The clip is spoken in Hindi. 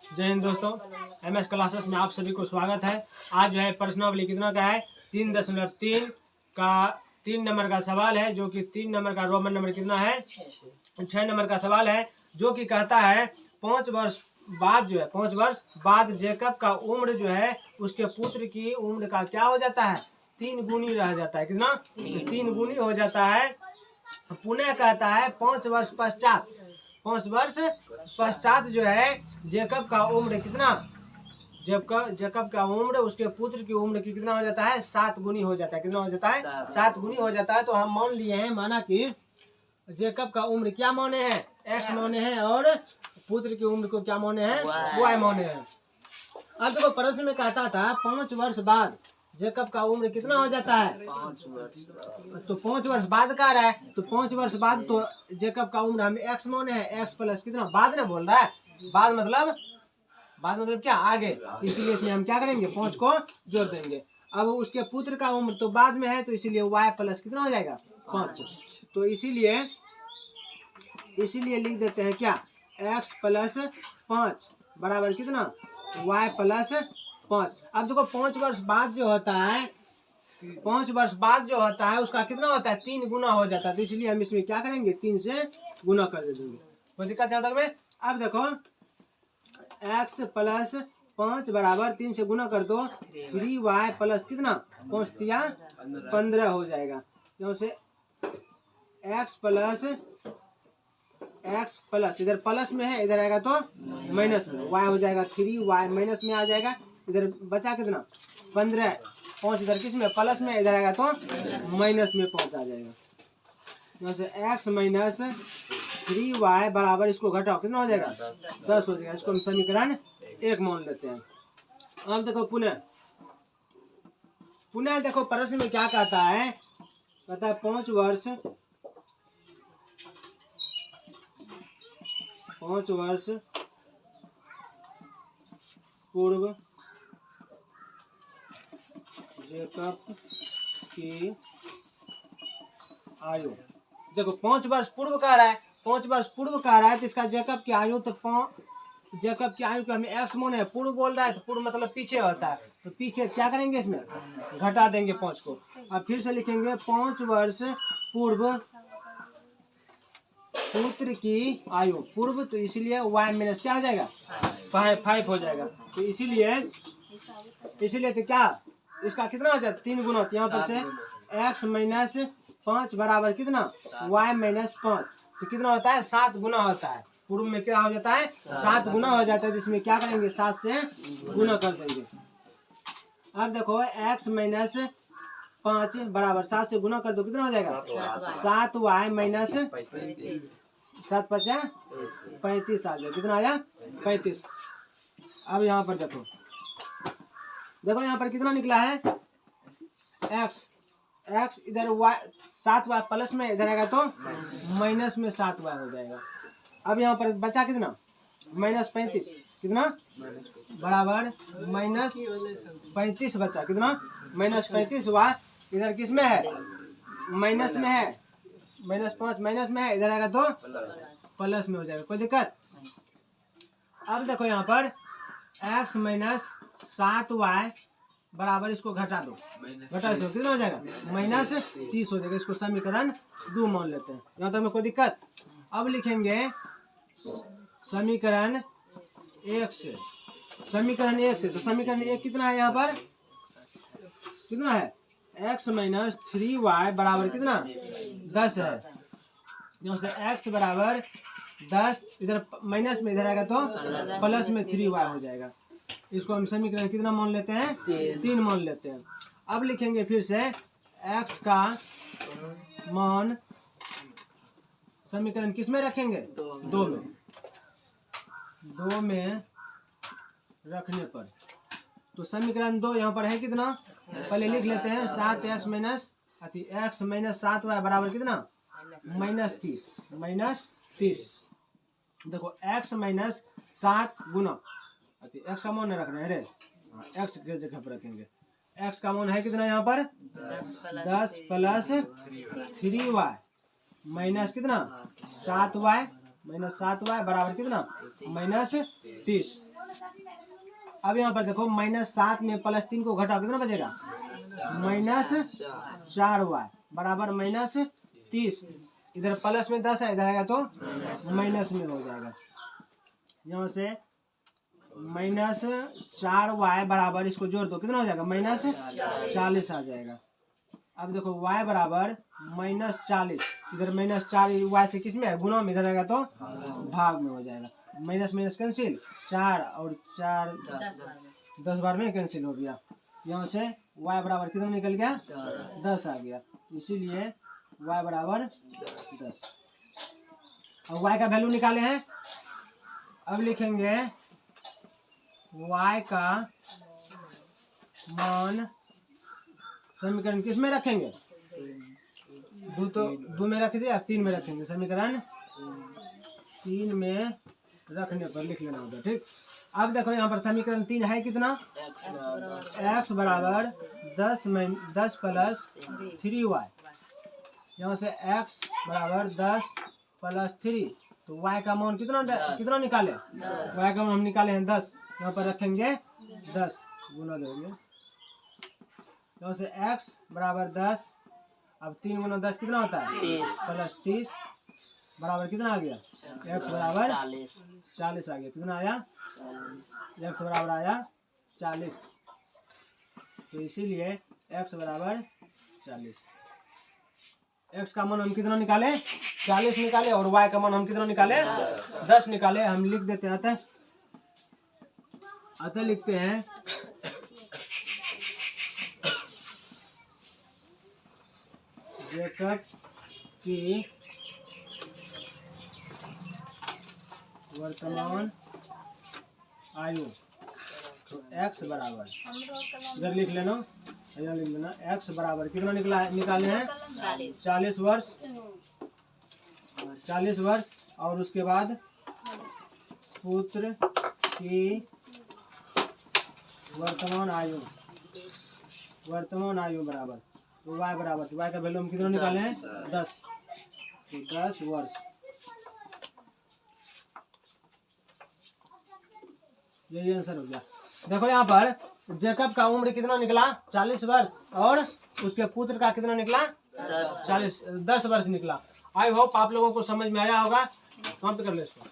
जय हिंद दोस्तों, MS क्लासेस में आप सभी को स्वागत है। आज जो है प्रश्नावली कितना का है 3.3 का 3 नंबर का सवाल है, जो कि 3 नंबर का रोमन नंबर कितना है 6 नंबर का सवाल है, जो कि कहता है 5 वर्ष बाद जेकब का उम्र जो है उसके पुत्र की उम्र का क्या हो जाता है 3 गुनी रह जाता है। कितना 3 गुनी हो जाता है। पुनः कहता है 5 वर्ष पश्चात जो है जेकब का उम्र कितना जेकब का उम्र उसके पुत्र की उम्र की कितना हो जाता है 7 गुनी हो जाता है। कितना हो जाता है 7 गुनी हो जाता है। तो हम मान लिए हैं, माना कि जेकब का उम्र क्या माने हैं x माने हैं और पुत्र की उम्र को क्या माने हैं y माने हैं। अब देखो प्रश्न में कहता था 5 वर्ष बाद जेकब का उम्र कितना हो जाता है 5 वर्ष। तो 5 वर्ष बाद का रहा है, तो 5 वर्ष बाद तो जेकब का उम्र हमें x माने हैं, x प्लस कितना बाद में बोल रहा है, बाद मतलब क्या आगे, इसीलिए इसमें हम क्या करेंगे 5 को जोड़ देंगे। अब उसके पुत्र का उम्र तो बाद में है, तो इसीलिए y प्लस कितना हो जाएगा 5। तो इसीलिए लिख देते हैं क्या x प्लस 5 बराबर कितना y प्लस 5। अब देखो 5 वर्ष बाद जो होता है 5 वर्ष बाद जो होता है उसका कितना होता है 3 गुना हो जाता है। तो इसलिए हम इसमें क्या करेंगे 3 से गुना कर देंगे। कोई दिक्कत है तक में। अब देखो x प्लस 5 बराबर 3 से गुना कर दो 3y प्लस कितना 5 तिया 15 हो जाएगा। यहाँ से x प्लस इधर प्लस में है, इधर आएगा तो माइनस में, y हो जाएगा 3y माइनस में आ जाएगा। इधर बचा कितना 15, 5 इधर किस में प्लस में, इधर आएगा तो माइनस में 5 आ जाएगा। यहाँ से x माइनस 3y बराबर इसको घटाओ कितना हो जाएगा 10 हो जाएगा। इसको हम समीकरण 1 मान लेते हैं। अब देखो पुनः देखो प्रश्न में क्या कहता है 5 वर्ष पूर्व जेकब की आयु। देखो 5 वर्ष पूर्व का रहा है, 5 वर्ष पूर्व का रहा है तो इसका जेकब की आयु, तो जेकब की आयु को हमें x माने है, पूर्व बोल रहा है तो पूर्व मतलब पीछे होता है, तो पीछे क्या करेंगे इसमें घटा देंगे 5 को। अब फिर से लिखेंगे 5 वर्ष पूर्व पुत्र की आयु पूर्व, तो इसलिए y माइनस क्या हो जाएगा 5 हो जाएगा। तो इसीलिए तो क्या इसका कितना हो जाता है 3 गुना, यहाँ पर से x माइनस 5 बराबर कितना y माइनस 5, तो कितना होता है 7 गुना होता है। पूर्व में क्या हो जाता है 7 गुना हो जाता है, जिसमें क्या करेंगे 7 से गुना कर देंगे। अब देखो x माइनस 5 बराबर 7 से गुना कर दो कितना हो जाएगा 7y माइनस 7 5 35 आ जाएगा। कितना आया 35। अब यहाँ पर देखो यहाँ पर कितना निकला है x इधर y 7y प्लस में, इधर आएगा तो माइनस में 7y हो जाएगा। अब यहाँ पर बचा कितना माइनस 35, कितना बराबर माइनस 35 बचा, कितना माइनस 35y इधर किस में है माइनस में है, माइनस 5 माइनस में है, इधर आएगा तो प्लस में हो जाएगा। कोई दिक्कत। अब देखो यहाँ पर x माइनस 7y बराबर इसको घटा दो कितना हो जाएगा माइनस 30 हो जाएगा। इसको समीकरण 2 मान लेते हैं। यहाँ तक में कोई दिक्कत। अब लिखेंगे समीकरण 1 से, तो समीकरण 1 कितना है यहाँ पर कितना है x माइनस 3y बराबर कितना 10 है। यहाँ से x बराबर 10, इधर माइनस में, इधर आएगा तो प्लस में 3y हो जाएगा। इसको हम समीकरण कितना मान लेते हैं 3 मान लेते हैं। अब लिखेंगे फिर से x का मान समीकरण किस में रखेंगे 2 में रखने पर, तो समीकरण 2 यहाँ पर है कितना पहले लिख लेते हैं 7x माइनस 7y बराबर कितना माइनस 30। देखो x माइनस 7 गुना x का मान रखना है रे, x के जगह पर रखेंगे। x का मान है कितना यहाँ पर 10 प्लस 3y माइनस कितना 7y बराबर कितना -30। अब यहाँ पर देखो -7 में +3 को घटाओ कितना बचेगा? -4y बराबर -30। इधर प्लस में 10 है, इधर आएगा तो माइनस में हो जाएगा। यहाँ से -4y बराबर, इसको जोड़ दो कितना हो जाएगा? -40 आ जाएगा। अब देखो y बराबर -40, इधर -4y से किस में है? गुना में, इधर आएगा तो भाग में हो जाएगा। माइनस माइनस कैंसिल, 4 और 4 10 बार में कैंसिल हो गया। यहाँ से y बराबर कितना निकल गया? 10 आ गया। इसीलिए y बराबर 10। अब y का वैल्यू निकाले हैं। अब लिखेंगे y का मान समीकरण किस में रखेंगे? दो में रख दिया, 3 में रखेंगे। समीकरण 3 में रखने पर लिख लेना होगा, ठीक। अब देखो यहाँ पर समीकरण 3 है कितना? x बराबर 10 प्लस 3y। यहाँ से x बराबर 10 प्लस 3, तो y का मान कितना निकाले? y का मान हम निकाले हैं 10। यहाँ पर रखेंगे 10 गुना देंगे। यहाँ से x बराबर 10, अब 3 गुना 10 कितना होता है? 30 प्लस 30 बराबर कितना आ गया? x बराबर 40 आ गया। कितना आया? x बराबर आया 40। तो इसीलिए x बराबर 40। x का मान हम कितना निकाले? 40 निकाले, और y का मान हम कितना निकाले? 10 निकाले। हम लिख देते हैं, अतः लिखते हैं जेकब की वर्तमान आयु, तो x बराबर, इधर लिख लेना, इधर लिख लेना, x बराबर कितना निकाले हैं? 40 वर्ष। 40 वर्ष, और उसके बाद पुत्र की वर्तमान आयु बराबर, तो y बराबर, तो y का वैल्यू हम कितना निकाले हैं? 10। तो 10 वर्ष। यही आंसर हो गया। देखो यहाँ पर जेकब का उम्र कितना निकला? 40 वर्ष, और उसके पुत्र का कितना निकला? 10 वर्ष निकला। आई होप आप लोगों को समझ में आया होगा। समाप्त कर ले इसको।